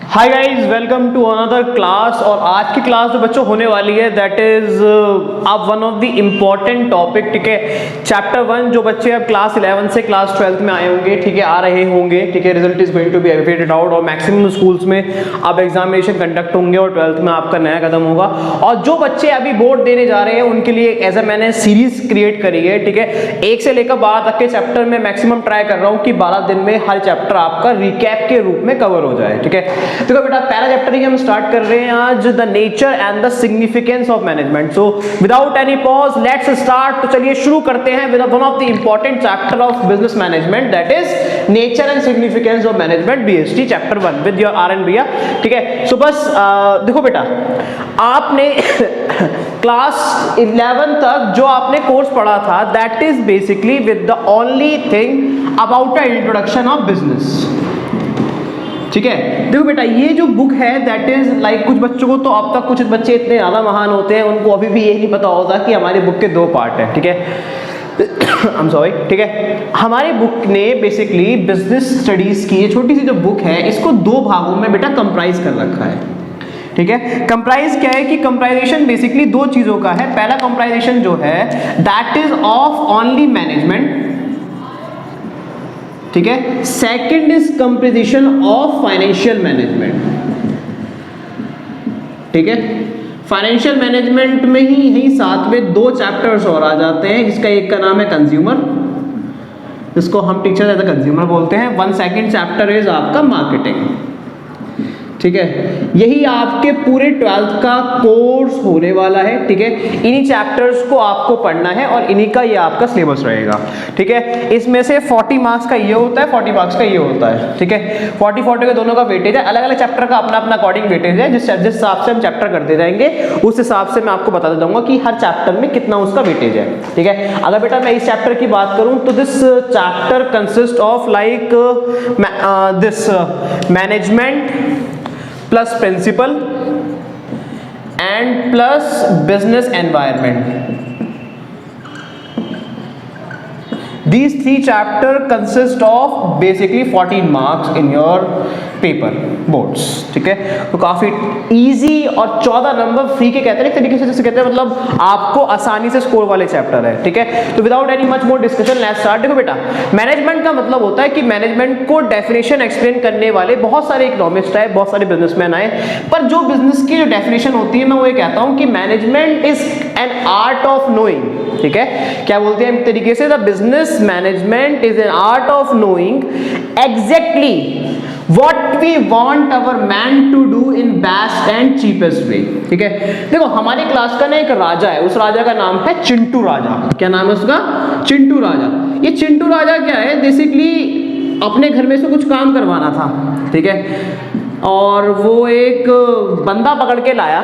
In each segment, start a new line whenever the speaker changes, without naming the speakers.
Hi guys, welcome to another class. और आज की क्लास जो बच्चों होने वाली है दैट इज अब one of the important topic, ठीक है। चैप्टर 1 जो बच्चे अब क्लास 11 से क्लास 12 में आए होंगे, ठीक है, आ रहे होंगे, ठीक है। Result is going to be awaited out और मैक्सिमम स्कूल्स में अब एग्जामिनेशन कंडक्ट होंगे और 12th में आपका नया कदम होगा। और जो बच्चे अभी बोर्ड देने जा रहे हैं उनके लिए ऐसा मैंने सीरीज क्रिएट करी है, ठीक है। 1 से लेकर 12 तक के चैप्टर में मैक्सिमम ट्राई कर रहा हूँ कि 12 दिन में हर चैप्टर आपका रिकैप के रूप में कवर हो जाए, ठीक है। देखो बेटा, पहला चैप्टर ही हम स्टार्ट कर रहे हैं आज, the nature and the significance of management. So without any pause let's start. तो चलिए शुरू करते हैं with one of the important chapter of business management, that is nature and significance of management, BST chapter 1 with your RN भैया, ठीक है। सो बस देखो बेटा, आपने क्लास 11 तक जो आपने कोर्स पढ़ा था that is basically with the only thing about the introduction of business, ठीक है। देखो बेटा, ये जो बुक है दैट इज लाइक, कुछ बच्चों को तो अब तक, कुछ बच्चे इतने ज्यादा महान होते हैं उनको अभी भी ये नहीं पता होता कि हमारी बुक के 2 पार्ट है, ठीक है। आई एम सॉरी, ठीक है। हमारी बुक ने बेसिकली बिजनेस स्टडीज की ये छोटी सी जो बुक है इसको 2 भागों में बेटा कंप्राइज कर रखा है, ठीक है। कंप्राइज क्या है कि कंप्राइजेशन बेसिकली 2 चीजों का है। पहला कंप्राइजेशन जो है that is of only management, ठीक है। Second is composition of financial management, ठीक है। फाइनेंशियल मैनेजमेंट में ही यही साथ में 2 चैप्टर्स और आ जाते हैं, जिसका एक का नाम है कंज्यूमर, जिसको हम टीचर एज अ कंज्यूमर बोलते हैं। 1 सेकंड चैप्टर इज आपका मार्केटिंग, ठीक है। यही आपके पूरे 12th का कोर्स होने वाला है, ठीक है। इन्हीं चैप्टर्स को आपको पढ़ना है और इन्हीं का ये आपका सिलेबस रहेगा, ठीक है। इसमें से 40 मार्क्स का ये होता है, 40 मार्क्स का ये होता है, ठीक है। 40-40 के दोनों का वेटेज है, अलग अलग चैप्टर का अपना अपना अकॉर्डिंग वेटेज है। जिस हिसाब से हम चैप्टर करते जाएंगे उस हिसाब से मैं आपको बता दूंगा कि हर चैप्टर में कितना उसका वेटेज है, ठीक है। अगर बेटा मैं इस चैप्टर की बात करूं तो this chapter consist of like this management plus principal and plus business environment. These 3 chapter consist of basically 14 marks in your paper boards, ठीक है। तो काफी इजी और 14 नंबर फ्री के कहते हैं, एक तरीके से जैसे कहते हैं मतलब आपको आसानी से स्कोर वाले चैप्टर है, ठीक है। तो without any much more discussion let's start. देखो बेटा, मैनेजमेंट का मतलब होता है कि मैनेजमेंट को डेफिनेशन एक्सप्लेन करने वाले बहुत सारे इकोनॉमिस्ट आए, बहुत सारे बिजनेसमैन आए, पर जो बिजनेस की जो डेफिनेशन होती है मैं वो ये कहता हूं कि management is an art of knowing, ठीक है। क्या बोलते हैं एक तरीके से, the business management is an art of knowing exactly what we want our man to do in best and cheapest way, ठीक है। देखो हमारी क्लास का ना एक राजा है, उस राजा का नाम है चिंटू राजा। क्या नाम है उसका? चिंटू राजा। ये चिंटू राजा क्या है, बेसिकली अपने घर में से कुछ काम करवाना था, ठीक है। और वो एक बंदा पकड़ के लाया,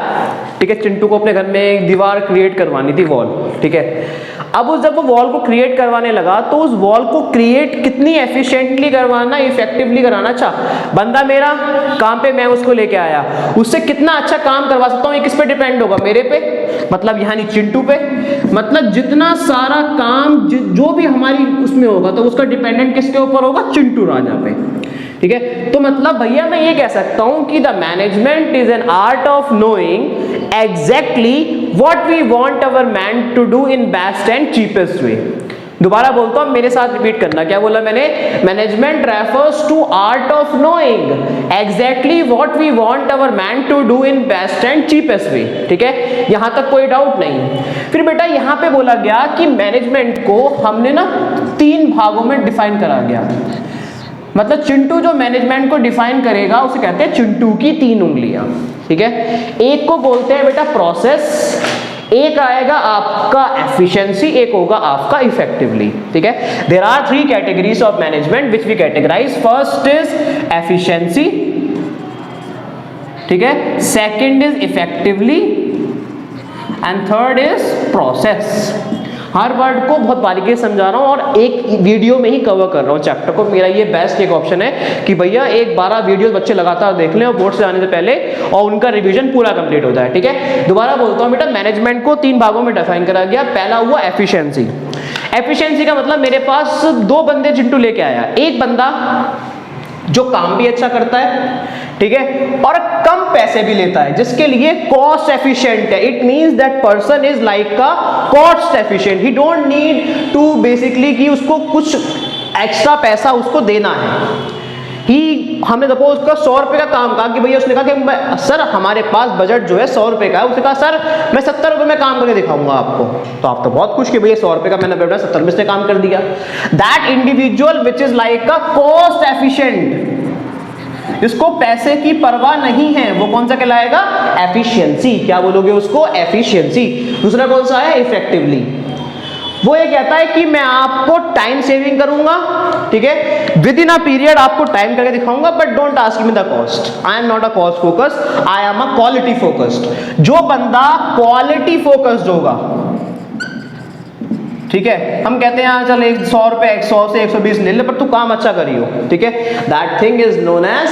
ठीक है। चिंटू को अपने घर में एक दीवार क्रिएट करवानी थी, वॉल, ठीक है। अब उस जब वो वॉल को क्रिएट करवाने लगा तो उस वॉल को क्रिएट कितनी एफिशिएंटली करवाना, इफेक्टिवली कराना, अच्छा बंदा मेरा काम पे, मैं उसको लेके आया, उससे कितना अच्छा काम करवा सकता हूँ, ये किस पे डिपेंड होगा? मेरे पे, मतलब यहाँ नहीं चिंटू पे। मतलब जितना सारा काम जो भी हमारी उसमें होगा तो उसका डिपेंडेंट किसके ऊपर होगा? चिंटू राजा पे, ठीक है। तो मतलब भैया मैं ये कह सकता हूं कि the management is an art of knowing exactly what we want our man to do in best and cheapest way. दोबारा बोलता हूं, मेरे साथ रिपीट करना। क्या बोला मैंने? Management refers to art of knowing exactly what we want our man to do in best and cheapest way, ठीक है। यहां तक कोई डाउट नहीं। फिर बेटा यहां पे बोला गया कि मैनेजमेंट को हमने ना 3 भागों में डिफाइन करा गया। मतलब चिंटू जो मैनेजमेंट को डिफाइन करेगा उसे कहते हैं चिंटू की 3 उंगलियां, ठीक है। एक को बोलते हैं बेटा प्रोसेस, एक आएगा आपका एफिशिएंसी, एक होगा आपका इफेक्टिवली, ठीक है। There are 3 categories of management which we categorise. First is efficiency, ठीक है। Second is effectively and third is process. हर वर्ड को बहुत बारीकी से समझा रहा हूं और एक वीडियो में ही कवर कर रहा हूं चैप्टर को। मेरा ये बेस्ट एक ऑप्शन है कि भैया एक 12 वीडियो बच्चे लगातार देख लें और बोर्ड से आने से पहले और उनका रिवीजन पूरा कंप्लीट हो जाए, ठीक है। दोबारा बोलता हूं बेटा, मैनेजमेंट को 3 भागों में डिफाइन करा गया। पहला हुआ एफिशिएंसी। एफिशिएंसी का मतलब मेरे पास 2 बंदे चिंटू लेके आया, एक बंदा जो काम भी अच्छा करता है, ठीक है, और कम पैसे भी लेता है, जिसके लिए कॉस्ट एफिशिएंट है। It means that person is like का cost efficient, he don't need to basically कि उसको कुछ एक्स्ट्रा पैसा उसको देना है। हमने सपोज उसका 100 रुपए का काम कहा कि भैया, उसने कहा कि सर हमारे पास बजट जो है 100 रुपए का है, उसने कहा सर मैं 70 रुपए में काम करके दिखाऊंगा आपको, तो आप तो बहुत खुश कि भैया 100 रुपए का मैंने बेटा 70 रुपए से काम कर दिया। That individual which is like a cost efficient, इसको पैसे की परवाह नहीं है, वो कौन सा कहलाएगा? एफिशिएंसी। क्या बोलोगे उसको? एफिशिएंसी। दूसरा कौन सा है? इफेक्टिवली। वो ये कहता है कि मैं आपको टाइम सेविंग करूंगा, ठीक है, विद इन अ पीरियड आपको टाइम करके दिखाऊंगा, but don't ask me the cost. I am not a cost focused, I am a quality focused. जो बंदा क्वालिटी फोकस्ड होगा, ठीक है, हम कहते हैं चल 100 रुपए 100 से 120 ले ले, पर तू काम अच्छा करियो, ठीक है, that thing is known as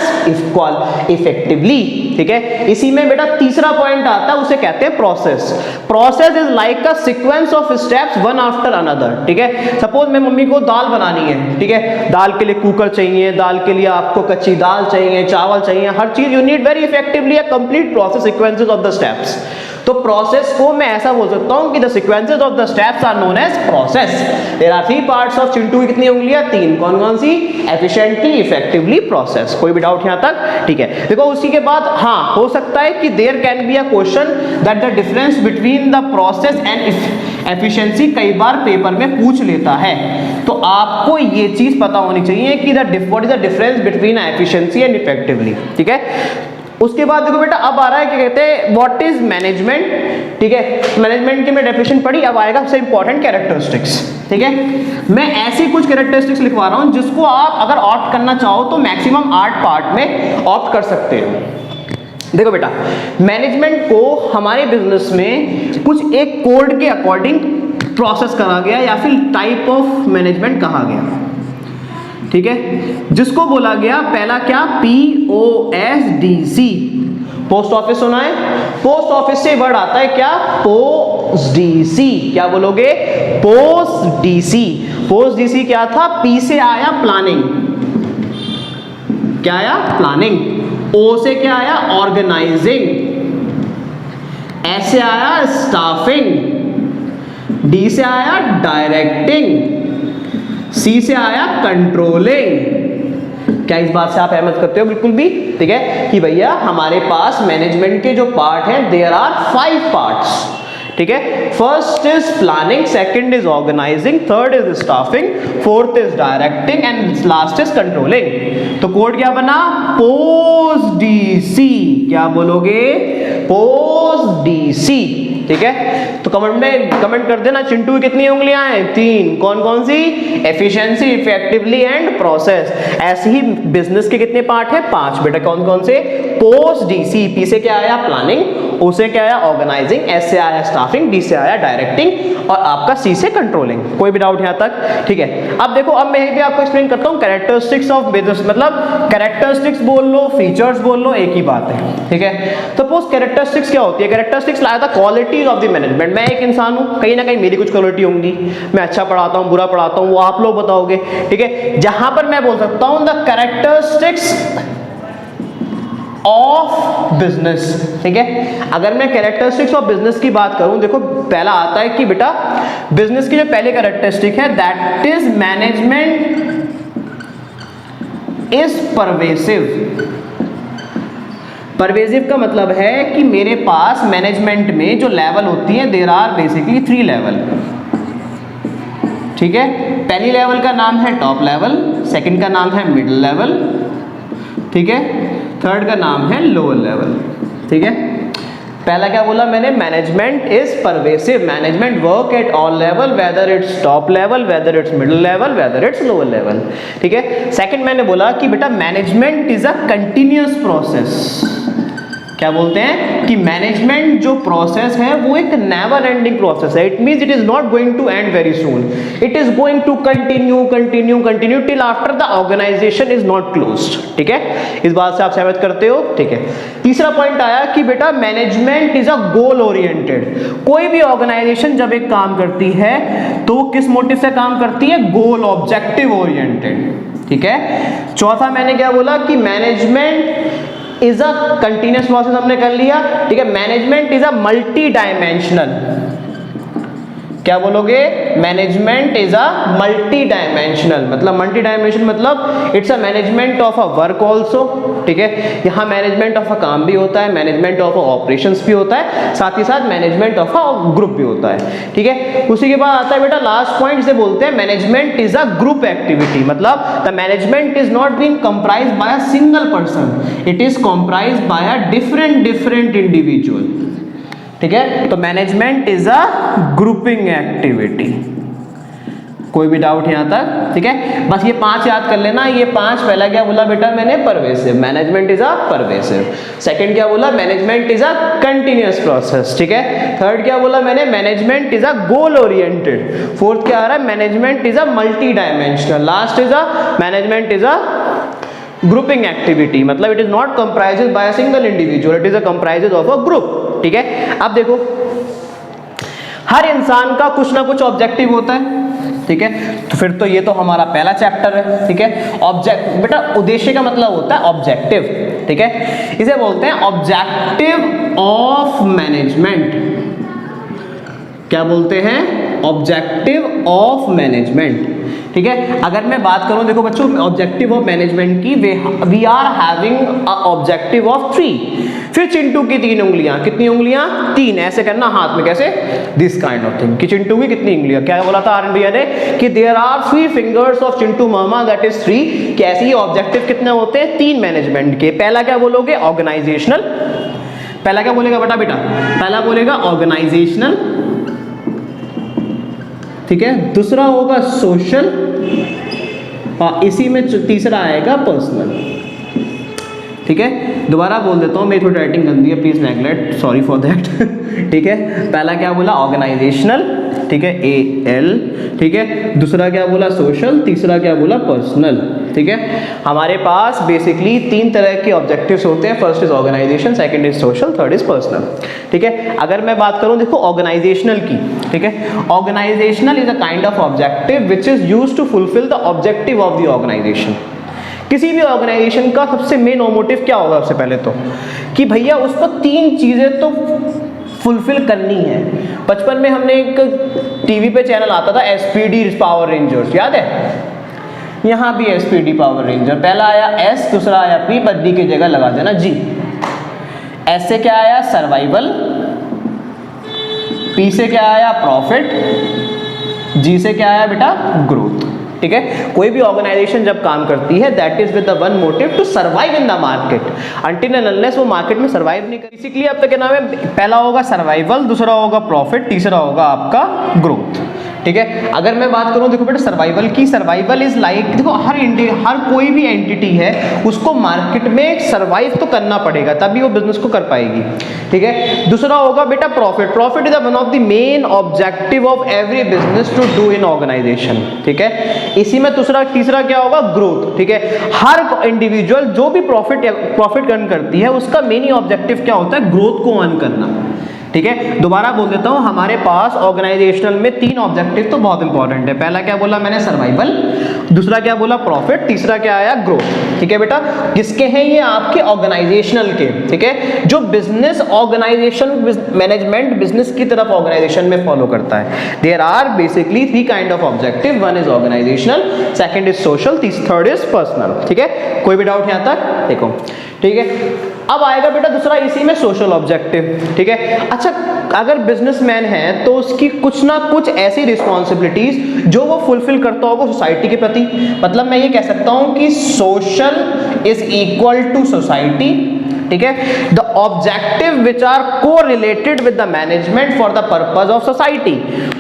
effectively, ठीक है। इसी में बेटा तीसरा पॉइंट आता है, उसे कहते हैं process. Process is like a sequence of steps one after another, ठीक है। सपोज मैं मम्मी को दाल बनानी है, ठीक है, दाल के लिए कुकर चाहिए, दाल के लिए आपको कच्ची दाल चाहिए, चावल चाहिए, हर चीज you need very effectively a complete process, sequences of the steps. तो प्रोसेस को मैं ऐसा बोल सकता हूं कि the sequences of the steps are known as process. There are 3 parts of Chintu की कितनी उंगलियां? 3। कौन कौन सी? Efficiently, effectively, process. कोई भी डाउट यहां तक? ठीक है, देखो उसी के बाद हाँ हो सकता है कि there can be a question that the difference between the process and efficiency कई बार पेपर में पूछ लेता है, तो आपको ये चीज पता होनी चाहिए कि what is the difference between efficiency and effectively, ठीक है। उसके बाद देखो बेटा अब आ रहा है क्या कहते हैं व्हाट इज मैनेजमेंट, ठीक है। मैनेजमेंट की मैं डेफिनेशन पढ़ी, अब आएगा सबसे इंपॉर्टेंट कैरेक्टरिस्टिक्स, ठीक है। मैं ऐसी कुछ कैरेक्टरिस्टिक्स लिखवा रहा हूं जिसको आप अगर ऑप्ट करना चाहो तो मैक्सिमम 8 पार्ट में ऑप्ट कर सकते हो। देखो बेटा, मैनेजमेंट को हमारे बिजनेस में कुछ एक कोड के अकॉर्डिंग प्रोसेस करा गया या फिर टाइप ऑफ मैनेजमेंट कहा गया, ठीक है, जिसको बोला गया पहला क्या? POSDC। पोस्ट ऑफिस सुना है? पोस्ट ऑफिस से वर्ड आता है क्या? POSDC। क्या बोलोगे? POSDC। POSDC क्या था? P से आया प्लानिंग, क्या आया? प्लानिंग। O से क्या आया? ऑर्गेनाइजिंग। S से आया स्टाफिंग। D से आया डायरेक्टिंग। सी से आया कंट्रोलिंग। क्या इस बात से आप सहमत करते हो? बिल्कुल भी, ठीक है, कि भैया हमारे पास मैनेजमेंट के जो पार्ट हैं देयर आर 5 पार्ट्स, ठीक है। First is planning, second is organising, third is staffing, fourth is directing and last is controlling. तो कोड क्या बना? POSDC। क्या बोलोगे? POSDC, ठीक है। तो कमेंट में कमेंट कर देना चिंटू की कितनी उंगलियां हैं? 3। कौन कौन सी? Efficiency, effectively and process. ऐसे ही बिजनेस के कितने पार्ट है? 5 बेटा। कौन कौन से? POSDC। P से क्या आया? प्लानिंग, O से क्या आया? ऑर्गेनाइजिंग, S से आया स्टाफिंग, D से आया डायरेक्टिंग और आपका C से कंट्रोलिंग। कोई भी डाउट यहां तक? ठीक है। अब देखो, अब मैं यहीं पे आपको एक्सप्लेन करता हूं कैरेक्टरिस्टिक्स ऑफ बिजनेस, मतलब कैरेक्टरिस्टिक्स बोल लो, फीचर्स बोल लो, एक ही बात है, ठीक है। सपोज कैरेक्टरिस्टिक्स क्या होती है? कैरेक्टरिस्टिक्स लाया था क्वालिटीज ऑफ द मैनेजमेंट। मैं एक इंसान हूं, कहीं ना कहीं मेरी कुछ क्वालिटी होंगी, मैं अच्छा पढ़ाता हूं, बुरा पढ़ाता हूं, वो आप लोग बताओगे, ठीक है। जहां पर मैं बोल सकता हूं द कैरेक्टरिस्टिक्स ऑफ बिजनेस, ठीक है। अगर मैं कैरेक्टरिस्टिक्स ऑफ बिजनेस की बात करूं, देखो पहला आता है कि बेटा बिजनेस की जो पहले कैरेक्टरिस्टिक है that is management is pervasive. Pervasive का मतलब है कि मेरे पास मैनेजमेंट में जो लेवल होती है देयर आर बेसिकली 3 लेवल, ठीक है। पहली लेवल का नाम है टॉप लेवल, सेकंड का नाम है मिडिल लेवल, ठीक है, थर्ड का नाम है लोअर लेवल, ठीक है। पहला क्या बोला मैंने? Management is pervasive, management work at all level whether it's top level, whether it's middle level, whether it's lower level, ठीक है। सेकंड मैंने बोला कि बेटा management is a continuous process. क्या बोलते हैं कि मैनेजमेंट जो प्रोसेस है वो एक नेवर एंडिंग प्रोसेस है। It means it is not going to end very soon, it is going to continue continue continue till after the organisation is not closed, ठीक है। इस बात से आप सहमत करते हो? ठीक है। तीसरा पॉइंट आया कि बेटा management is a goal oriented. कोई भी ऑर्गेनाइजेशन जब एक काम करती है तो किस मोटिव से काम करती है? गोल, ऑब्जेक्टिव ओरिएंटेड, ठीक है। चौथा मैंने क्या बोला कि management is a continuous process, हमने कर लिया, ठीक है। Management is a multi dimensional, क्या बोलोगे, management is a multi dimensional, मतलब मल्टी डायमेंशनल मतलब it's a management of a work also, ठीक है। यहाँ मैनेजमेंट ऑफ अ काम भी होता है, मैनेजमेंट ऑफ अ ऑपरेशंस भी होता है, साथ ही साथ मैनेजमेंट ऑफ अ ग्रुप भी होता है, ठीक है। उसी के बाद आता है बेटा लास्ट पॉइंट से बोलते हैं management is a group activity, मतलब the management is not being comprised by a single person, it is comprised by a different individual, ठीक है। तो management is a grouping activity. कोई भी डाउट यहां तक, ठीक है। बस ये 5 याद कर लेना। ये 5 पहला क्या बोला बेटा मैंने, pervasive, management is a pervasive. Second क्या बोला, management is a continuous process, ठीक है। थर्ड क्या बोला मैंने, management is a goal oriented. Fourth क्या आ रहा है, management is a multi dimensional. Last is a management is a grouping activity, मतलब it is not comprised by a single individual, it is a comprised of a group, ठीक है। अब देखो हर इंसान का कुछ ना कुछ ऑब्जेक्टिव होता है, ठीक है। तो फिर तो ये तो हमारा पहला चैप्टर है, ठीक है। ऑब्जेक्ट बेटा उद्देश्य का मतलब होता है ऑब्जेक्टिव, ठीक है। इसे बोलते हैं ऑब्जेक्टिव ऑफ मैनेजमेंट, क्या बोलते हैं, ऑब्जेक्टिव ऑफ मैनेजमेंट, ठीक है। अगर मैं बात करूं देखो बच्चों ऑब्जेक्टिव ऑफ मैनेजमेंट की, we are having a objective of 3। फिर चिंटू की 3 उंगलियां, कितनी उंगलियां, 3, ऐसे करना हाथ में, कैसे, दिस काइंड ऑफ थिंग, कि चिंटू की कितनी उंगलियां, क्या बोला था आरएनबीए ने कि there are 3 fingers of Chintu मामा, दैट इज 3। कि ऐसे ही ऑब्जेक्टिव कितने होते हैं, 3 मैनेजमेंट के। पहला क्या बोलोगे, ऑर्गेनाइजेशनल, पहला क्या बोलेगा बेटा, पहला बोलेगा ऑर्गेनाइजेशनल, ठीक है। दूसरा होगा सोशल, और इसी में तीसरा आएगा पर्सनल, ठीक है। दोबारा बोल देता हूँ, मेरी थोड़ी राइटिंग गंदी है, please neglect, sorry for that, ठीक है। पहला क्या बोला, ऑर्गेनाइजेशनल, ठीक है, AL, ठीक है। दूसरा क्या बोला, सोशल, तीसरा क्या बोला, पर्सनल, ठीक है। हमारे पास बेसिकली 3 तरह के ऑब्जेक्टिव्स होते हैं, first is organisation, second is social, third is personal, ठीक है। अगर मैं बात करूं देखो ऑर्गेनाइजेशनल की, ठीक है। Organisational is a kind of objective which is used to fulfil the objective of the organisation. किसी भी ऑर्गेनाइजेशन का सबसे मेन मोटिव क्या होगा, सबसे पहले तो कि भैया उसको 3 चीजें तो फुलफिल करनी है। बचपन में हमने एक टीवी पे चैनल आता था SPD पावर रेंजर्स, याद है, यहाँ भी SPD पावर रेंजर, पहला आया S, दूसरा आया P, बस D की जगह लगा देना G। S से क्या आया, सर्वाइवल, P से क्या आया, प्रॉफिट, G से क्या आया बेटा, ग्रोथ, ठीक है। कोई भी ऑर्गेनाइजेशन जब काम करती है that is with the one motive to survive in the market, until and unless वो मार्केट में सर्वाइव नहीं कर। बेसिकली अब तक क्या नाम है, पहला होगा सर्वाइवल, दूसरा होगा प्रॉफिट, तीसरा होगा आपका ग्रोथ, ठीक है। अगर मैं बात करूं देखो बेटा सर्वाइवल की, सर्वाइवल इज लाइक, देखो हर कोई भी एंटिटी है उसको मार्केट में सर्वाइव तो करना पड़ेगा तभी वो बिजनेस को कर पाएगी, ठीक है। दूसरा होगा बेटा profit, profit is one of the main objective of every business to do in organisation, ठीक है। इसी में तीसरा क्या होगा, ग्रोथ, ठीक है। हर इंडिविजुअल जो भी प्रॉफिट अर्न करती है उसका मेन ऑब्जेक्टिव क्या होता है, ग्रोथ को अर्न करना, ठीक है। दोबारा बोल देता हूं, हमारे पास ऑर्गेनाइजेशनल में 3 ऑब्जेक्टिव तो बहुत इंपॉर्टेंट है। पहला क्या बोला मैंने, सर्वाइवल, दूसरा क्या बोला, प्रॉफिट, तीसरा क्या आया, ग्रोथ, ठीक है बेटा। किसके हैं ये, आपके ऑर्गेनाइजेशनल के, ठीक है। जो बिजनेस ऑर्गेनाइजेशन मैनेजमेंट बिजनेस की तरफ ऑर्गेनाइजेशन में फॉलो करता है। There are basically 3 kind of objective, one is organisational, second is social, third is personal, ठीक है। कोई भी डाउट यहां तक, देखो, ठीक है। अब आएगा बेटा दूसरा इसी में सोशल ऑब्जेक्टिव, ठीक है। अच्छा, अगर बिजनेसमैन है तो उसकी कुछ ना कुछ ऐसी रिस्पॉन्सिबिलिटीज जो वो फुलफिल करता होगा सोसाइटी के प्रति, मतलब मैं ये कह सकता हूं कि social is equal to society, ठीक है। द ऑब्जेक्टिव विच आर को related with the management for the purpose of society.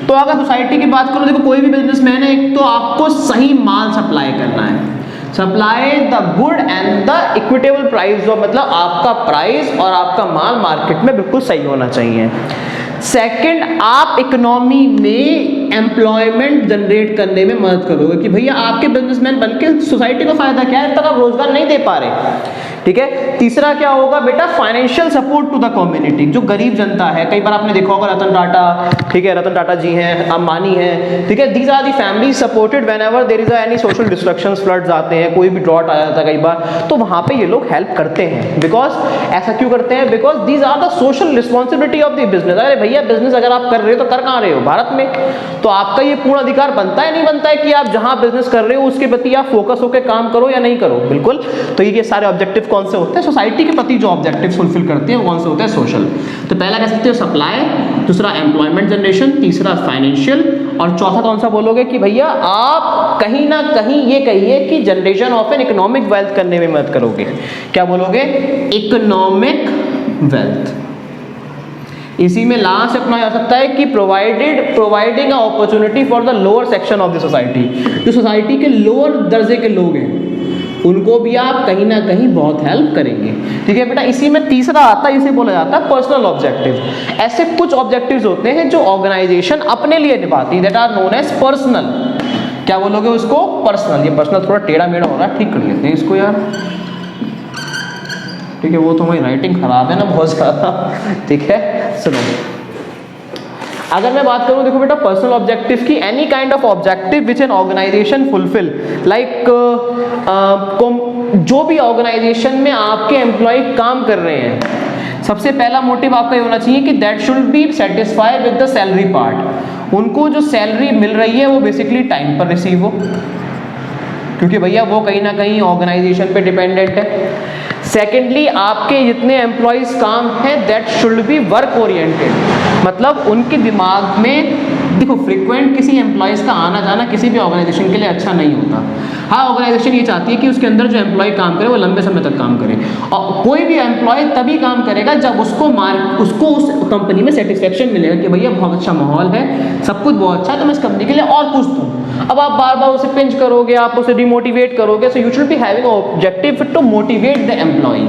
तो अगर सोसाइटी की बात करो, देखो कोई भी बिजनेसमैन है, एक तो आपको सही माल सप्लाई करना है, supply the good and the equitable price, जो मतलब आपका प्राइस और आपका माल मार्केट में बिल्कुल सही होना चाहिए। सेकंड, आप इकोनॉमी में एम्प्लॉयमेंट जनरेट करने में मदद करोगे कि भैया आपके बिजनेसमैन बनके सोसाइटी को फायदा क्या है, जब तक आप रोजगार नहीं दे पा रहे। ठीक है, तीसरा क्या होगा बेटा, financial support to the community. जो गरीब जनता है, कई बार आपने देखा होगा रतन टाटा, ठीक है, रतन टाटा जी हैं, अंबानी हैं, ठीक है, these are the family supported whenever there is any social destructions, floods आते हैं, कोई भी ड्रॉट आ जाता है कई बार, तो वहां पे ये लोग हेल्प करते हैं। बिकॉज ऐसा क्यों करते हैं, because these are the social responsibility of the business. अरे भैया बिजनेस अगर आप कर रहे हो तो कर कहाँ रहे हो, भारत में, तो आपका ये पूर्ण अधिकार बनता है नहीं बनता है कि आप जहां बिजनेस कर रहे हो उसके प्रति आप फोकस होकर काम करो या नहीं करो। बिल्कुल। तो ये सारे ऑब्जेक्टिव कौन से होते हैं, सोसाइटी के प्रति जो ऑब्जेक्टिव फुलफिल करते हैं कौन से होते हैं, सोशल। तो पहला कह सकते हो सप्लाई, दूसरा एम्प्लॉयमेंट जनरेशन, तीसरा फाइनेंशियल, और चौथा कौन सा बोलोगे कि भैया आप कहीं ना कहीं ये कहिए कि generation of an economic wealth करने में मदद करोगे। क्या बोलोगे, इकोनॉमिक वेल्थ। इसी में लास्ट अपना जा सकता है कि providing a opportunity for the lower section of the society. जो सोसाइटी के लोअर दर्जे के लोग हैं उनको भी आप कहीं ना कहीं बहुत हेल्प करेंगे। ठीक है बेटा, इसी में तीसरा आता है, इसे बोला जाता है पर्सनल ऑब्जेक्टिव। ऐसे कुछ ऑब्जेक्टिव्स होते हैं जो ऑर्गेनाइजेशन अपने लिए निभाती है, that are known as personal. क्या बोलोगे उसको, पर्सनल। ये पर्सनल थोड़ा टेढ़ा मेढ़ा हो रहा है, ठीक कर लेते हैं इसको यार। ठीक है, वो तो हमारी राइटिंग खराब है ना बहुत ज़्यादा। ठीक है, सुनो, अगर मैं बात करूं, देखो बेटा, पर्सनल ऑब्जेक्टिव की, any kind of objective which an organisation fulfil, like जो भी ऑर्गेनाइजेशन में आपके एम्प्लॉय काम कर रहे हैं, सबसे पहला मोटिव आपका ये होना चाहिए कि that should be satisfied with the salary part. उनको जो सैलरी मिल रही है वो बेसिकली टाइम पर रिसीव हो, क्योंकि भैया वो कहीं ना कहीं ऑर्गेनाइजेशन पे डिपेंडेंट है। सेकेंडली, आपके जितने एम्प्लॉयज काम हैं that should be work oriented, मतलब उनके दिमाग में, देखो फ्रीक्वेंट किसी एम्प्लॉयज का आना जाना किसी भी ऑर्गेनाइजेशन के लिए अच्छा नहीं होता। हाँ, ऑर्गेनाइजेशन ये चाहती है कि उसके अंदर जो एम्प्लॉय काम करे वो लंबे समय तक काम करे, और कोई भी एम्प्लॉय तभी काम करेगा जब उसको उस कंपनी में सेटिस्फेक्शन मिलेगा कि भैया बहुत अच्छा माहौल है, सब कुछ बहुत अच्छा है, तो मैं इस कंपनी के लिए और कुछ दूँ। अब आप बार बार उसे पिंच करोगे, आप उसे डिमोटिवेट करोगे, so you should be having objective to motivate the employ.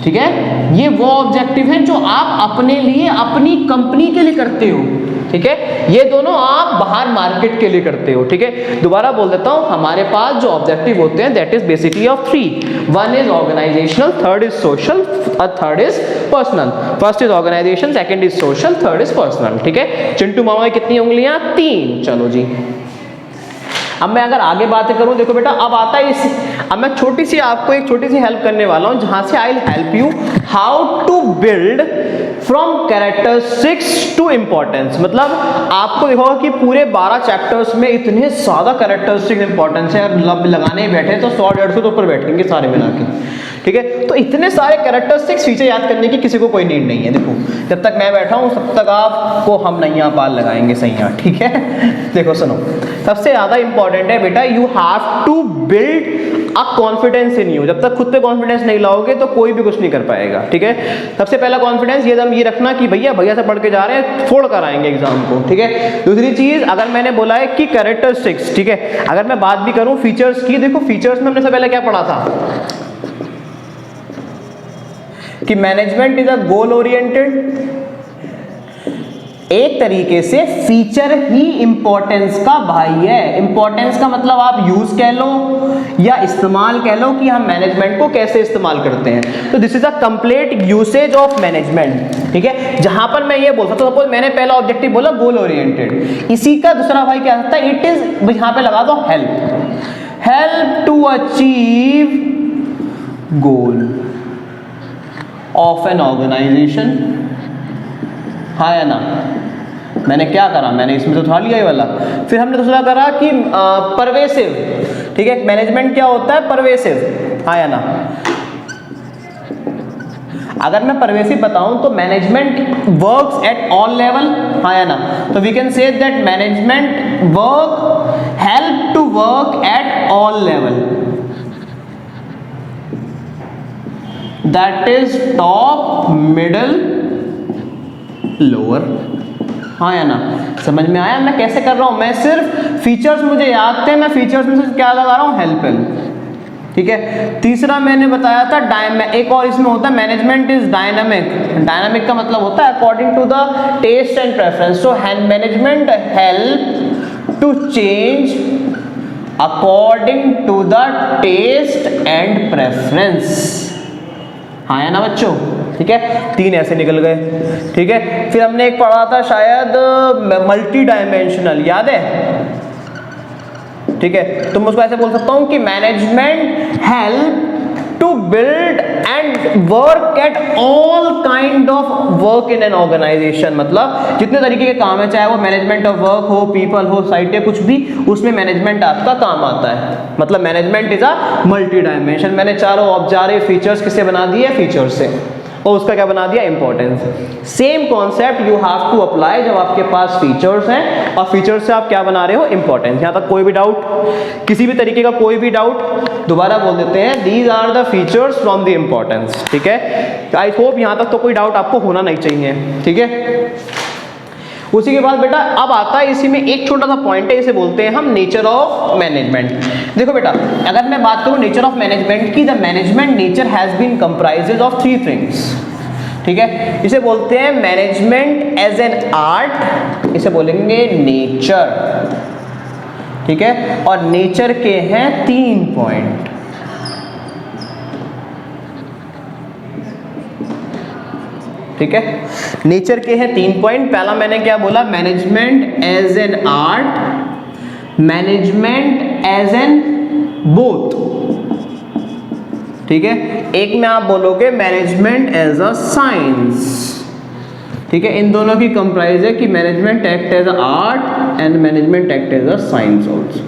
ठीक है, ये वो ऑब्जेक्टिव हैं जो आप अपने लिए, अपनी कंपनी के लिए करते हो। ठीक है, ये दोनों आप बाहर मार्केट के लिए करते हो। ठीक है, दोबारा बोल देता हूं, हमारे पास जो ऑब्जेक्टिव होते हैं that is basically of 3। One is organizational, third is social, और third is personal. First is organisation, second is social, third is personal. ठीक है, चिंटू मामा की कितनी उंगलियां, 3। चलो जी, अब मैं अगर आगे बातें करूं, देखो बेटा, अब आता है अब मैं छोटी सी आपको एक छोटी सी हेल्प करने वाला हूं, जहां से I will help you how to build from characteristics to importance. मतलब आपको देखोगा कि पूरे 12 चैप्टर्स में इतने ज्यादा कैरेक्टरिस्टिक इंपॉर्टेंस है, और लगाने बैठे तो 100-150 तो ऊपर बैठेंगे सारे मिला के। ठीक है, तो इतने सारे कैरेक्टरिस्टिक्स फीचर याद करने की किसी को कोई नीड नहीं है। देखो, जब तक मैं बैठा हूं तब तक आपको हम नैया पाल लगाएंगे सैया। ठीक है, देखो सुनो, सबसे ज्यादा इंपॉर्टेंट है बेटा, you have to build a confidence in you. जब तक खुद पे कॉन्फिडेंस नहीं लाओगे तो कोई भी कुछ नहीं कर पाएगा। ठीक है, सबसे पहला कॉन्फिडेंस ये रखना कि भैया से पढ़ के जा रहे हैं, फोड़ कर आएंगे एग्जाम को। ठीक है, दूसरी चीज, अगर मैंने बोला है कि कैरेक्टरिस्टिक्स, ठीक है, अगर मैं बात भी करूं फीचर्स की, देखो फीचर्स में हमने सबसे पहले क्या पढ़ा था कि management is a goal oriented. एक तरीके से फीचर ही इंपॉर्टेंस का भाई है। इंपॉर्टेंस का मतलब आप यूज कह लो या इस्तेमाल कह लो कि हम मैनेजमेंट को कैसे इस्तेमाल करते हैं। तो this is a complete usage of management. ठीक है, जहां पर मैं ये बोल सकता हूं, सपोज मैंने पहला ऑब्जेक्टिव बोला गोल ओरिएंटेड, इसी का दूसरा भाई क्या होता है, इट इज, यहां पे लगा दो help to achieve goal of an organisation. हाँ या ना, मैंने क्या करा, मैंने इसमें तो उठा लिया ये वाला। फिर हमने दूसरा करा कि परवेसिव। ठीक है, मैनेजमेंट क्या होता है, परवेसिव। हाँ या ना, अगर मैं परवेसिव बताऊं तो management works at all level. हाँ या ना, तो we can say that management work help to work at all level, that is top, middle, lower. हाँ या ना, समझ में आया मैं कैसे कर रहा हूं। मैं सिर्फ फीचर्स मुझे याद थे, मैं फीचर्स में से क्या लगा रहा हूं, हेल्प। ठीक है। तीसरा मैंने बताया था एक और इसमें होता है मैनेजमेंट इज डायनामिक। डायनामिक का मतलब होता है according to the taste and preference. So management help to change according to the taste and preference. हाँ है ना बच्चों, ठीक है, 3 ऐसे निकल गए, ठीक है। फिर हमने एक पढ़ा था शायद मल्टी डायमेंशनल, याद है, ठीक है। तो मैं उसको ऐसे बोल सकता हूं कि management help to build and work at all kind of work in an organisation. मतलब जितने तरीके के काम है, चाहे वो मैनेजमेंट ऑफ वर्क हो, पीपल हो, साइट है, कुछ भी, उसमें मैनेजमेंट आपका काम आता है। मतलब management is a multi dimension. मैंने चारों औपचारिक फीचर्स किससे बना दिए, फीचर्स से, और उसका क्या बना दिया, importance. Same concept you have to apply जब आपके पास फीचर्स हैं और फीचर्स से आप क्या बना रहे हो, इंपॉर्टेंस। यहां तक कोई भी डाउट, किसी भी तरीके का कोई भी डाउट, दोबारा बोल देते हैं, these are the features from the importance, ठीक है। आई होप यहां तक तो कोई डाउट आपको होना नहीं चाहिए, ठीक है। उसी के बाद बेटा अब आता है इसी में एक छोटा सा पॉइंट है, इसे बोलते हैं हम नेचर ऑफ मैनेजमेंट। देखो बेटा, अगर मैं बात करूं नेचर ऑफ मैनेजमेंट की, the management nature has been comprises of 3 things, ठीक है। इसे बोलते हैं मैनेजमेंट एज एन आर्ट, इसे बोलेंगे नेचर, ठीक है। और नेचर के हैं 3 पॉइंट, ठीक है। नेचर के हैं 3 पॉइंट। पहला मैंने क्या बोला, management as an art, management as an both, ठीक है। एक में आप बोलोगे मैनेजमेंट एज अ साइंस, ठीक है। इन दोनों की कंप्राइज है कि management act as a art and management act as a science also.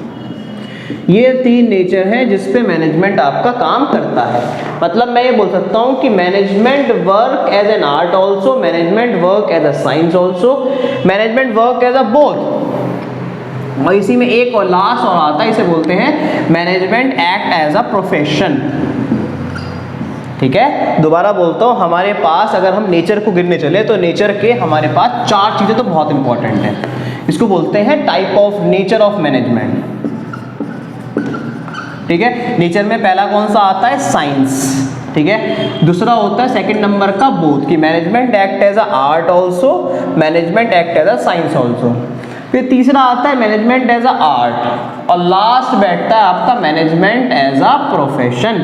ये 3 नेचर है जिसपे मैनेजमेंट आपका काम करता है। मतलब मैं ये बोल सकता हूं कि management work as an art also, management work as a science also, management work as a both. और इसी में एक और लास्ट और आता है, इसे बोलते हैं management act as a profession, ठीक है। दोबारा बोलता हूं, हमारे पास अगर हम नेचर को गिनने चले तो नेचर के हमारे पास 4 चीजें तो बहुत इंपॉर्टेंट है। इसको बोलते हैं type of nature of management, ठीक है। नेचर में पहला कौन सा आता है, साइंस, ठीक है। दूसरा होता है सेकंड नंबर का बोथ, कि management act as a art also, management act as a science also. फिर तीसरा आता है मैनेजमेंट एज अ आर्ट, और लास्ट बैठता है आपका management as a profession.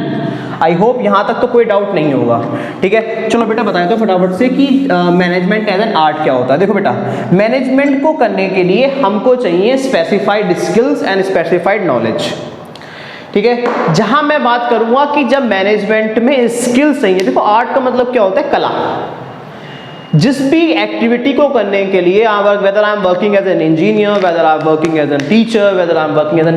I hope यहां तक तो कोई डाउट नहीं होगा, ठीक है। चलो बेटा बताए तो फटाफट से कि मैनेजमेंट एज एन आर्ट क्या होता है। देखो बेटा, मैनेजमेंट को करने के लिए हमको चाहिए specified skills and specified knowledge, ठीक है। जहां मैं बात करूंगा कि जब मैनेजमेंट में स्किल्स चाहिए, देखो आर्ट का मतलब क्या होता है, कला। जिस भी एक्टिविटी को करने के लिए, whether I am working as an engineer, whether I am working as an teacher, whether I am working as an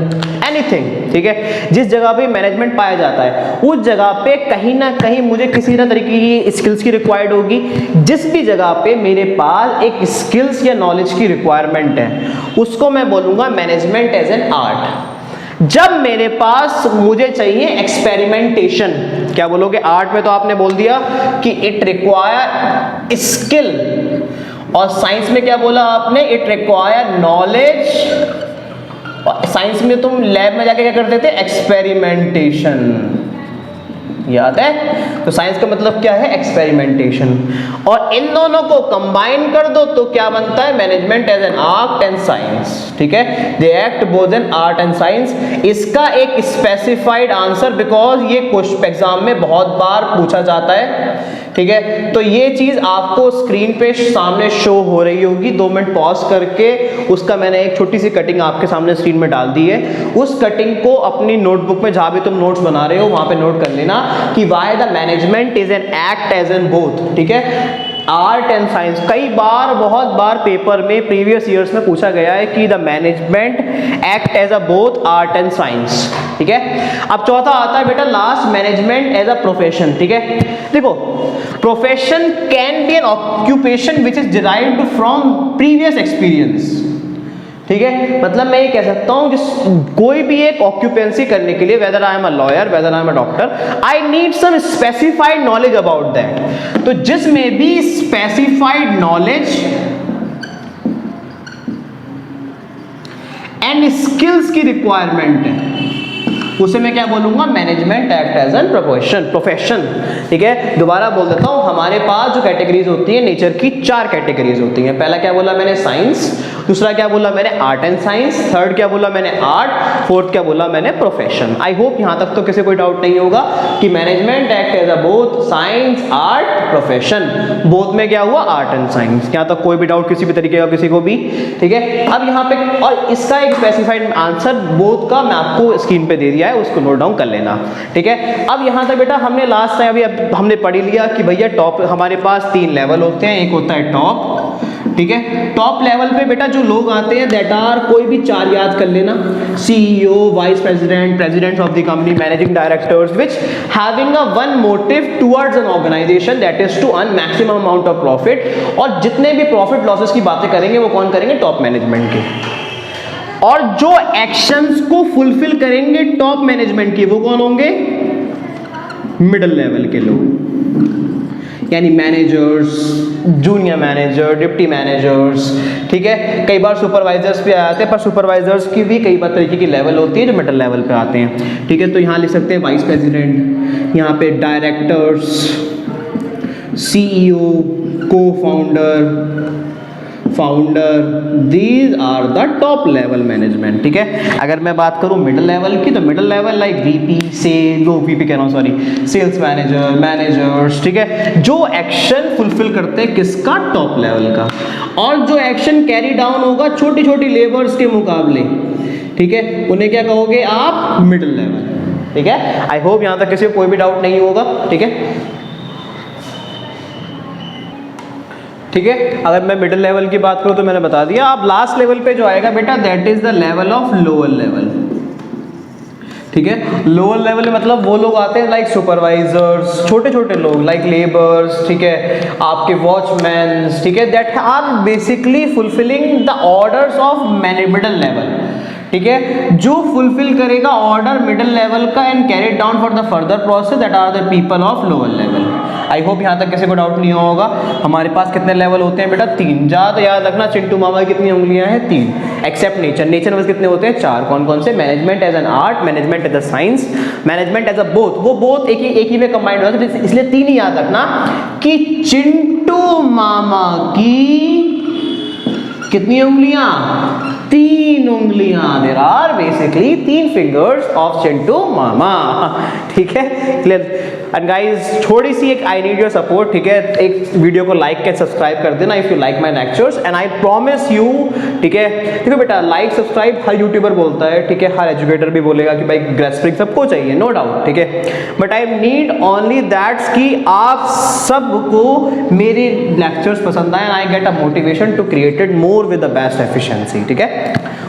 anything, ठीक है। जिस जगह पे मैनेजमेंट पाया जाता है उस जगह पे कहीं ना कहीं मुझे किसी ना तरीके की स्किल्स की रिक्वायर्ड होगी। जिस भी जगह पे मेरे पास एक स्किल्स या नॉलेज की रिक्वायरमेंट है उसको मैं बोलूंगा मैनेजमेंट एज एन आर्ट। जब मेरे पास मुझे चाहिए एक्सपेरिमेंटेशन, क्या बोलोगे, आर्ट में तो आपने बोल दिया कि इट रिक्वायर स्किल, और साइंस में क्या बोला आपने, इट रिक्वायर नॉलेज। और साइंस में तुम लैब में जाके क्या करते थे, एक्सपेरिमेंटेशन, याद है। तो साइंस का मतलब क्या है, एक्सपेरिमेंटेशन। और इन दोनों को कंबाइन कर दो तो क्या बनता है, management as an art and science, ठीक है। They act both in art and science. इसका एक स्पेसिफाइड आंसर, बिकॉज ये क्वेश्चन एग्जाम में बहुत बार पूछा जाता है, ठीक है। तो ये चीज आपको स्क्रीन पे सामने शो हो रही होगी। 2 मिनट पॉज करके उसका मैंने एक छोटी सी कटिंग आपके सामने स्क्रीन में डाल दी है। उस कटिंग को अपनी नोटबुक में जहां भी तुम नोट्स बना रहे हो वहां पे नोट कर लेना कि why the management is an act as an both, ठीक है, आर्ट एंड साइंस। कई बार, बहुत बार पेपर में प्रीवियस ईयर्स में पूछा गया है कि the management act as a both art and science, ठीक है। अब चौथा आता है बेटा last, management as a profession, ठीक है। देखो, profession can be an occupation which is derived from previous experience, ठीक है। मतलब मैं ये कह सकता हूं जिस कोई भी एक ऑक्यूपेंसी करने के लिए, whether I am a lawyer, whether I am a doctor, I need some specified knowledge about that. तो जिसमें भी स्पेसिफाइड नॉलेज एंड स्किल्स की रिक्वायरमेंट है, उसे मैं क्या बोलूंगा, management act as an profession. ठीक है, दोबारा बोल देता हूँ, हमारे पास जो कैटेगरीज होती है नेचर की, 4 कैटेगरीज होती हैं। पहला क्या बोला मैंने, साइंस। दूसरा क्या बोला मैंने, आर्ट एंड साइंस। थर्ड क्या बोला मैंने, आर्ट। फोर्थ क्या बोला मैंने, प्रोफेशन। आई होप यहाँ तक तो किसी कोई डाउट नहीं होगा कि management act as a both science, art, profession. Both में क्या हुआ, आर्ट एंड साइंस। यहाँ तक कोई भी डाउट किसी भी तरीके का किसी को भी? ठीक है, अब यहाँ पे और इसका एक स्पेसिफाइड आंसर बोथ का मैं आपको स्क्रीन पे दे दिया है, उसको नोट डाउन कर लेना। ठीक है, अब यहाँ तक बेटा हमने लास्ट टाइम अभी हमने पढ़ लिया कि भैया टॉप हमारे पास 3 लेवल होते हैं। एक होता है टॉप, ठीक है, टॉप लेवल पे बेटा जो लोग आते हैं दैट आर, कोई भी 4 याद कर लेना, CEO, vice president, president of the company, managing directors, which having a one motive towards an organisation that is to earn maximum amount of profit. और जितने भी प्रॉफिट लॉसेस की बातें करेंगे वो कौन करेंगे, टॉप मैनेजमेंट के। और जो एक्शंस को फुलफिल करेंगे टॉप मैनेजमेंट की, वो कौन होंगे, मिडिल लेवल के लोग, यानी managers, junior manager, deputy managers. ठीक है, कई बार सुपरवाइजर्स भी आते हैं, पर सुपरवाइजर्स की भी कई बार तरीके की लेवल होती है जो मिडिल लेवल पे आते हैं। ठीक है, तो यहाँ लिख सकते हैं वाइस प्रेसिडेंट, यहाँ पे directors, CEO, cofounder, these are the top level management. ठीक है, अगर मैं बात करूं मिडिल लेवल की, तो मिडिल लेवल लाइक VP से VP कह रहा हूं, सॉरी, सेल्स मैनेजर, मैनेजर्स। ठीक है, जो एक्शन फुलफिल करते हैं किसका, टॉप लेवल का, और जो एक्शन कैरी डाउन होगा छोटी छोटी लेबर्स के मुकाबले, ठीक है, उन्हें क्या कहोगे आप, मिडिल लेवल। ठीक है, आई होप यहां तक किसी को कोई भी डाउट नहीं होगा। ठीक है, ठीक है, अगर मैं मिडिल लेवल की बात करूं तो मैंने बता दिया। अब लास्ट लेवल पे जो आएगा बेटा, that is the level of lower level. ठीक है, लोअर लेवल में मतलब वो लोग आते हैं लाइक सुपरवाइजर्स, छोटे छोटे लोग लाइक लेबर्स, ठीक है, आपके वॉचमैन, ठीक है, that are basically fulfilling the orders of middle level. ठीक है, जो फुलफिल करेगा ऑर्डर मिडिल लेवल का and carry down for the further process, that are the people of lower level. I hope यहाँ तक किसी को डाउट नहीं होगा। हमारे पास कितने लेवल होते हैं बेटा, 3। ज़्यादा याद रखना, चिंटू मामा की कितनी उंगलियां हैं, 3, एक्सेप्ट नेचर। नेचर में कितने होते हैं, 4। कौन कौन से, management as an art, management as a science, management as a both. वो बोथ एक ही में कंबाइंड होता है, इसलिए 3 ही याद रखना कि चिंटू मामा की कितनी उंगलियां, 3 उंगलियां। There are basically 3 fingers of Chintu मामा। ठीक है, क्लियर। एंड गाइस, थोड़ी सी एक आई नीड योर सपोर्ट। ठीक है, एक वीडियो को लाइक एंड सब्सक्राइब कर देना if you like my lectures, and I promise you. ठीक है, देखो बेटा, लाइक सब्सक्राइब हर यूट्यूबर बोलता है, ठीक है, हर एजुकेटर भी बोलेगा कि भाई ग्रेस्पिंग सबको चाहिए, नो डाउट। ठीक है, but I need only that's कि आप सबको मेरे लेक्चर्स पसंद आए, and I get a motivation to create it more with the best efficiency. ठीक है,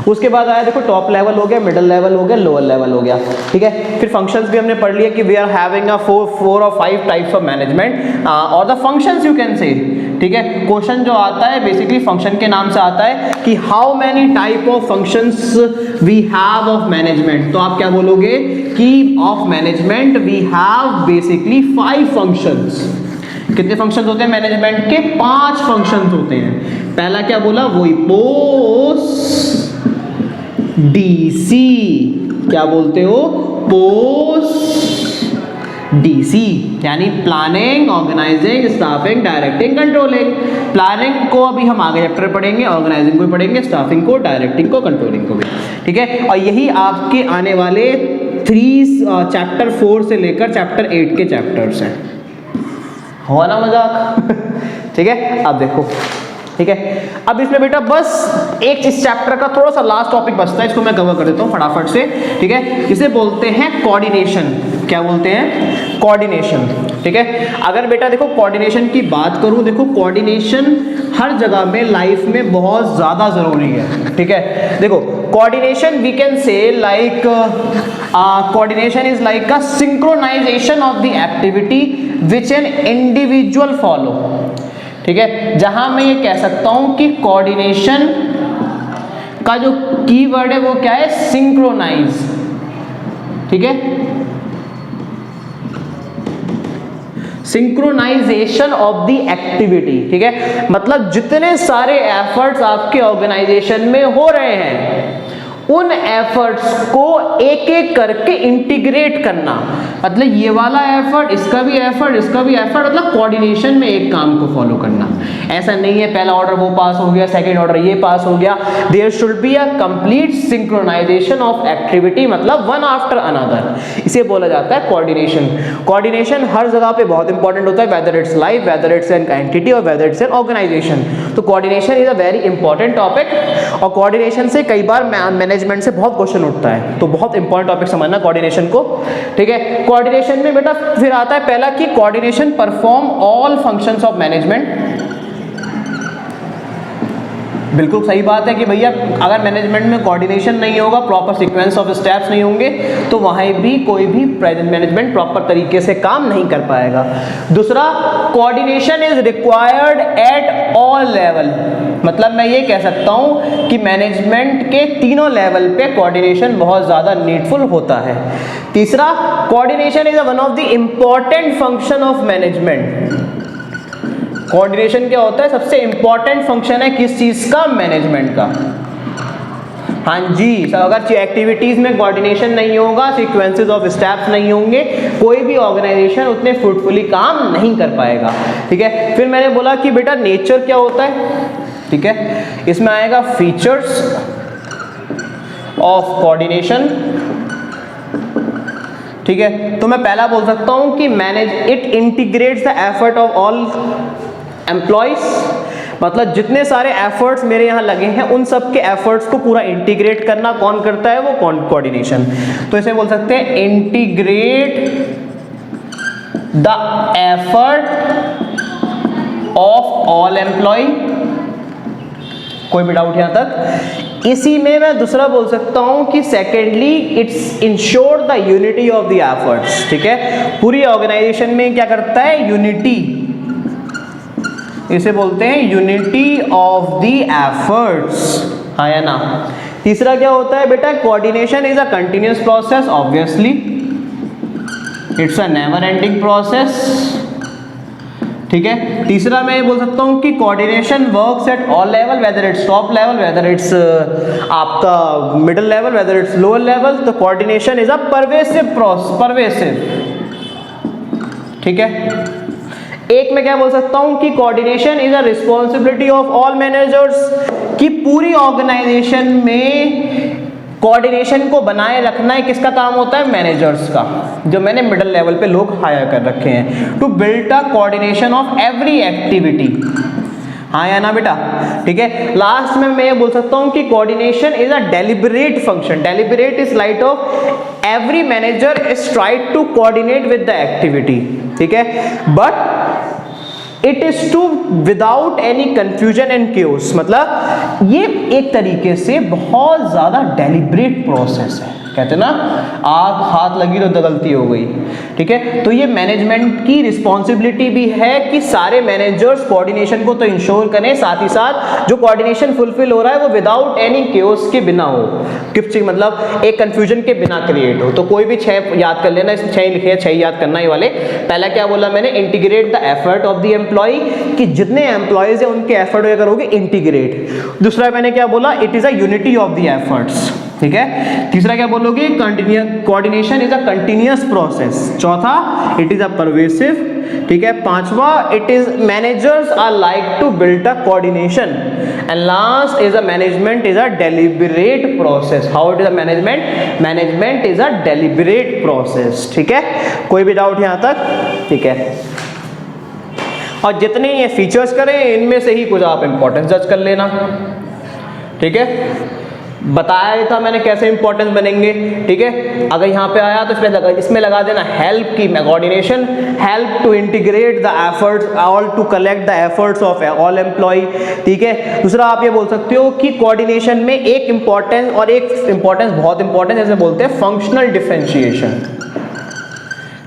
उसके बाद आया देखो, टॉप लेवल हो गया, मिडिल लेवल हो गया, लोअर लेवल हो गया। ठीक है, फिर फंक्शंस भी हमने पढ़ लिया कि वी आर हैविंग अ 4 और 5 टाइप्स ऑफ मैनेजमेंट और the functions you can say. ठीक है, क्वेश्चन जो आता है बेसिकली फंक्शन के नाम से आता है कि how many type of functions we have of management. तो आप क्या बोलोगे कि of management we have basically 5 functions. कितने फंक्शंस होते हैं मैनेजमेंट के, 5 फंक्शंस होते हैं। पहला क्या बोला, वही पोस्ट DC, क्या बोलते हो, पोस्ट DC, यानी planning, organising, staffing, directing, controlling. Planning को अभी हम आगे चैप्टर पढ़ेंगे, ऑर्गेनाइजिंग को पढ़ेंगे, स्टाफिंग को, डायरेक्टिंग को, कंट्रोलिंग को भी। ठीक है, और यही आपके आने वाले 3 चैप्टर 4 से लेकर चैप्टर 8 के चैप्टर्स हैं। हुआ ना मजाक? ठीक है, अब देखो, ठीक है, अब इसमें बेटा बस एक इस चैप्टर का थोड़ा सा लास्ट टॉपिक बचता है, इसको मैं कवर कर देता हूँ फटाफट से। ठीक है, इसे बोलते हैं कोऑर्डिनेशन। क्या बोलते हैं, कोऑर्डिनेशन। ठीक है, अगर बेटा देखो कोऑर्डिनेशन की बात करूँ, देखो कोऑर्डिनेशन हर जगह में लाइफ में बहुत ज़्यादा ज़रूरी है। ठीक है, देखो coordination we can say like coordination is like a synchronisation of the activity which an individual follow. ठीक है, जहां मैं ये कह सकता हूं कि कोऑर्डिनेशन का जो कीवर्ड है वो क्या है, सिंक्रोनाइज। ठीक है, सिंक्रोनाइजेशन ऑफ द एक्टिविटी। ठीक है, मतलब जितने सारे एफर्ट्स आपके ऑर्गेनाइजेशन में हो रहे हैं उन एफर्ट्स को एक एक करके इंटीग्रेट करना, मतलब ये वाला एफर्ट, इसका भी एफर्ट, इसका भी एफर्ट, मतलब कोऑर्डिनेशन में एक काम को फॉलो करना। ऐसा नहीं है पहला ऑर्डर वो पास हो गया, सेकंड ऑर्डर ये पास हो गया। There should be a complete synchronisation of activity, मतलब वन आफ्टर अनदर, इसे बोला जाता है कोऑर्डिनेशन। कोऑर्डिनेशन हर जगह पे बहुत इंपॉर्टेंट होता है, whether it's life, whether it's an entity और वेदर इट्स एन ऑर्गेनाइजेशन। तो coordination is a very important topic, और कोऑर्डिनेशन से कई बार मैनेजमेंट से बहुत क्वेश्चन उठता है, तो बहुत इंपॉर्टेंट टॉपिक समझना कोऑर्डिनेशन को, ठीक है। कोऑर्डिनेशन में बेटा फिर आता है पहला कि coordination perform all functions of management. बिल्कुल सही बात है कि भैया अगर मैनेजमेंट में कोऑर्डिनेशन नहीं होगा, प्रॉपर सीक्वेंस ऑफ स्टेप्स नहीं होंगे, तो वहाँ भी कोई भी प्रेजेंट मैनेजमेंट प्रॉपर तरीके से काम नहीं कर पाएगा। दूसरा, coordination is required at all level, मतलब मैं ये कह सकता हूँ कि मैनेजमेंट के तीनों लेवल पे कोऑर्डिनेशन बहुत ज़्यादा नीडफुल होता है। तीसरा, coordination is one of the important function of management. Coordination क्या होता है? सबसे इंपॉर्टेंट फंक्शन है किस चीज का? मैनेजमेंट का। हाँ जी सर, अगर एक्टिविटीज में कोऑर्डिनेशन नहीं होगा, सीक्वेंसेस ऑफ स्टेप्स नहीं होंगे, कोई भी ऑर्गेनाइजेशन उतने फ्रूटफुली काम नहीं कर पाएगा, ठीक है। फिर मैंने बोला कि बेटा नेचर क्या होता है, ठीक है, इसमें आएगा फीचर्स ऑफ कोऑर्डिनेशन, ठीक है। तो मैं पहला बोल सकता हूं कि manage it integrates the effort of all employees, मतलब जितने सारे एफर्ट्स मेरे यहाँ लगे हैं उन सब के एफर्ट्स को पूरा इंटीग्रेट करना कौन करता है? वो कोऑर्डिनेशन। तो इसे बोल सकते हैं integrate the effort of all employ. कोई भी डाउट यहां तक? इसी में मैं दूसरा बोल सकता हूं कि secondly it's ensure the unity of the efforts, ठीक है। पूरी ऑर्गेनाइजेशन में क्या करता है? यूनिटी, इसे बोलते हैं यूनिटी ऑफ द एफर्ट्स, हाँ या ना। तीसरा क्या होता है बेटा? Coordination is a continuous process, obviously it's a never ending process, ठीक है। तीसरा मैं ये बोल सकता हूँ कि coordination works at all level, whether it's top level, whether it's आपका middle level, whether it's lower level. तो coordination is a pervasive process, pervasive, ठीक है। एक मैं क्या बोल सकता हूं कि coordination is a responsibility of all managers, कि पूरी ऑर्गेनाइजेशन में कोऑर्डिनेशन को बनाए रखना है किसका काम होता है? मैनेजर्स का, जो मैंने मिडिल लेवल पे लोग हायर कर रखे हैं, to build a coordination of every activity, हाँ या ना बेटा, ठीक है। लास्ट में मैं ये बोल सकता हूं कि coordination is a deliberate function, deliberate is light of every manager is tried to coordinate with the activity, ठीक है, but it is to without any confusion and chaos, मतलब ये एक तरीके से बहुत ज्यादा डेलिब्रेट प्रोसेस है, कहते ना आग हाथ लगी तो गलती हो गई, ठीक है। तो ये मैनेजमेंट की रिस्पॉन्सिबिलिटी भी है कि सारे मैनेजर्स कोऑर्डिनेशन को तो इंश्योर करें, साथ ही साथ जो कोऑर्डिनेशन फुलफिल हो रहा है वो विदाउट एनी केओस के बिना हो, किस चीज मतलब एक कंफ्यूजन के बिना क्रिएट हो। तो कोई भी 6 याद कर लेना, इसमें 6 लिखे हैं, 6 याद करना ही वाले। पहला क्या बोला मैंने? Integrate the effort of the employ, कि जितने एम्प्लॉयज हैं उनके एफर्ट क्या करोगे? इंटीग्रेट। दूसरा मैंने क्या बोला? It is a unity of the efforts, ठीक है। तीसरा क्या बोलोगे? Coordination is a continuous process. चौथा, इट इज अ परवेसिव, ठीक है। पांचवा, it is managers are like to build a coordination, and last is a management is a deliberate process. How it is a management? Management is a deliberate process, ठीक है। कोई भी doubt यहां तक? ठीक है। और जितने ये फीचर्स करें इनमें से ही कुछ आप इंपॉर्टेंस जज कर लेना, ठीक है। बताया था मैंने कैसे इंपॉर्टेंस बनेंगे, ठीक है। अगर यहाँ पे आया तो इसमें लगा देना हेल्प की coordination, help to integrate the efforts, all to collect the efforts of all employ, ठीक है। दूसरा आप ये बोल सकते हो कि कोऑर्डिनेशन में एक इंपॉर्टेंस और एक इंपॉर्टेंस बहुत इंपॉर्टेंट, जैसे बोलते हैं फंक्शनल डिफरेंशिएशन।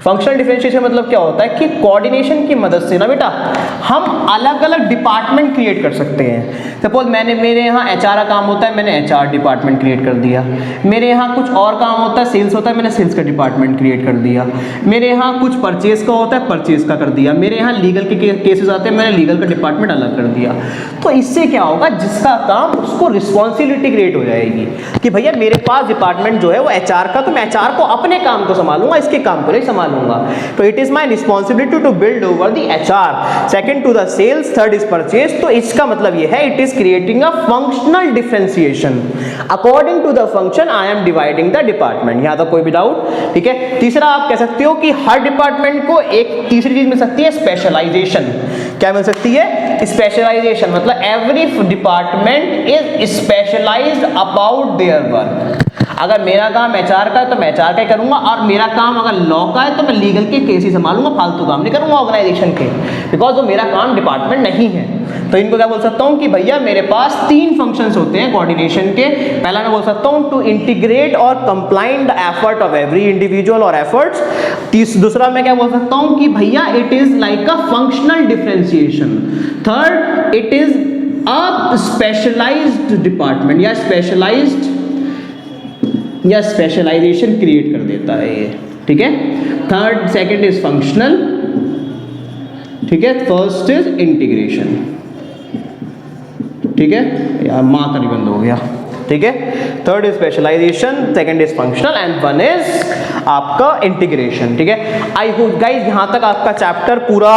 फंक्शनल डिफरेंशिएशन मतलब क्या होता है कि कोऑर्डिनेशन की मदद से ना बेटा हम अलग अलग डिपार्टमेंट क्रिएट कर सकते हैं। सपोज मेरे यहाँ एचआर का काम होता है, मैंने एचआर डिपार्टमेंट क्रिएट कर दिया। मेरे यहाँ कुछ और काम होता है, सेल्स होता है, मैंने सेल्स का डिपार्टमेंट क्रिएट कर दिया। मेरे यहाँ कुछ परचेज का होता है, परचेज का कर दिया। मेरे यहाँ लीगल के केसेस आते हैं, मैंने लीगल का डिपार्टमेंट अलग कर दिया। तो इससे क्या होगा, जिसका काम उसको रिस्पॉन्सिबिलिटी क्रिएट हो जाएगी कि भैया मेरे पास डिपार्टमेंट जो है वो एचआर का, तो मैं एचआर को अपने काम को संभालूंगा, इसके काम को नहीं संभालूंगा। तो it is my responsibility to build over the HR, second to the sales, third is purchase. तो इसका मतलब ये है it is creating a functional differentiation according to the function I am dividing the department. यहां तक कोई भी doubt? ठीक है। तीसरा आप कह सकते हो कि हर डिपार्टमेंट को एक तीसरी चीज मिल सकती है, स्पेशलाइजेशन। क्या मिल सकती है? स्पेशलाइजेशन। मतलब every department is specialised about their work. अगर मेरा काम एचआर का है तो मैं एचआर का ही करूंगा, और मेरा काम अगर लॉ का है तो मैं लीगल के केस ही संभालूंगा, फालतू काम नहीं करूंगा ऑर्गेनाइजेशन के, बिकॉज वो मेरा काम डिपार्टमेंट नहीं है। तो इनको क्या बोल सकता हूं कि भैया मेरे पास 3 फंक्शंस होते हैं कोऑर्डिनेशन के। पहला मैं बोल सकता हूं टू इंटीग्रेट और combine the effort of every individual और एफर्ट्स। दूसरा मैं क्या बोल सकता हूं कि भैया it is like a functional differentiation. Third, it is a specialized department या स्पेशलाइजेशन क्रिएट कर देता है ये। ठीक है। Third, second is functional. ठीक है। First is integration. ठीक है, यार माँ का निबंध हो गया। ठीक है। Third is specialisation, second is functional and one is आपका इंटीग्रेशन। ठीक है। आई होप गाइज यहां तक आपका चैप्टर पूरा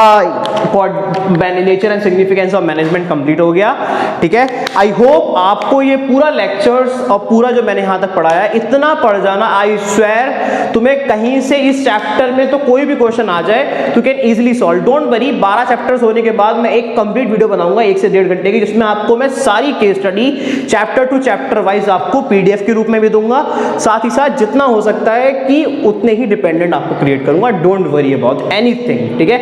nature and significance of management complete हो गया। ठीक है। आई होप आपको ये पूरा लेक्चर्स और पूरा जो मैंने यहां तक पढ़ाया है इतना पढ़ जाना, आई स्वेयर तुम्हें कहीं से इस चैप्टर में तो कोई भी क्वेश्चन आ जाए तो can easily solve. Don't worry, 12 chapters होने के बाद मैं एक कंप्लीट वीडियो बनाऊंगा 1 से 1.5 घंटे की, जिसमें आपको मैं सारी case study chapter two chapter wise आपको पीडीएफ के रूप में भी दूंगा। साथ ही साथ जितना हो सकता है कि उतने ही डिपेंडेंट आपको क्रिएट करूंगा। Don't worry about anything. ठीक है।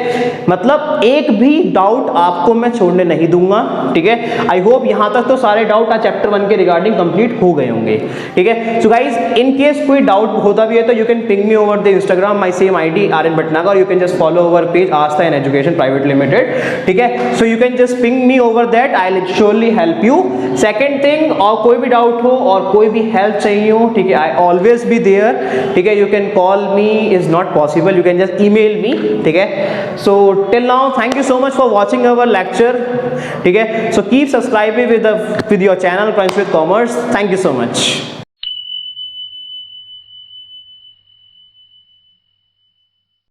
मतलब एक भी डाउट आपको मैं छोड़ने नहीं दूंगा। ठीक है। आई होप यहां तक तो सारे डाउट आज चैप्टर 1 के रिगार्डिंग कंप्लीट हो गए होंगे। ठीक है। सो गाइस, इन केस कोई डाउट होता भी है तो you can ping me over the Instagram, my same ID RN Bhatnagar, you can just follow over page Aastha in education private limited. ठीक है। So you can just ping me over that, I will surely help you. Second thing, और कोई भी doubt हो और कोई भी help चाहिए हो, ठीक है, आई ऑलवेज बी देयर। ठीक है। You can call me, is not possible, you can just email me. ठीक है। So till now thank you so much for watching our lecture. ठीक है। So keep subscribing with your channel Prince with Commerce. Thank you so much.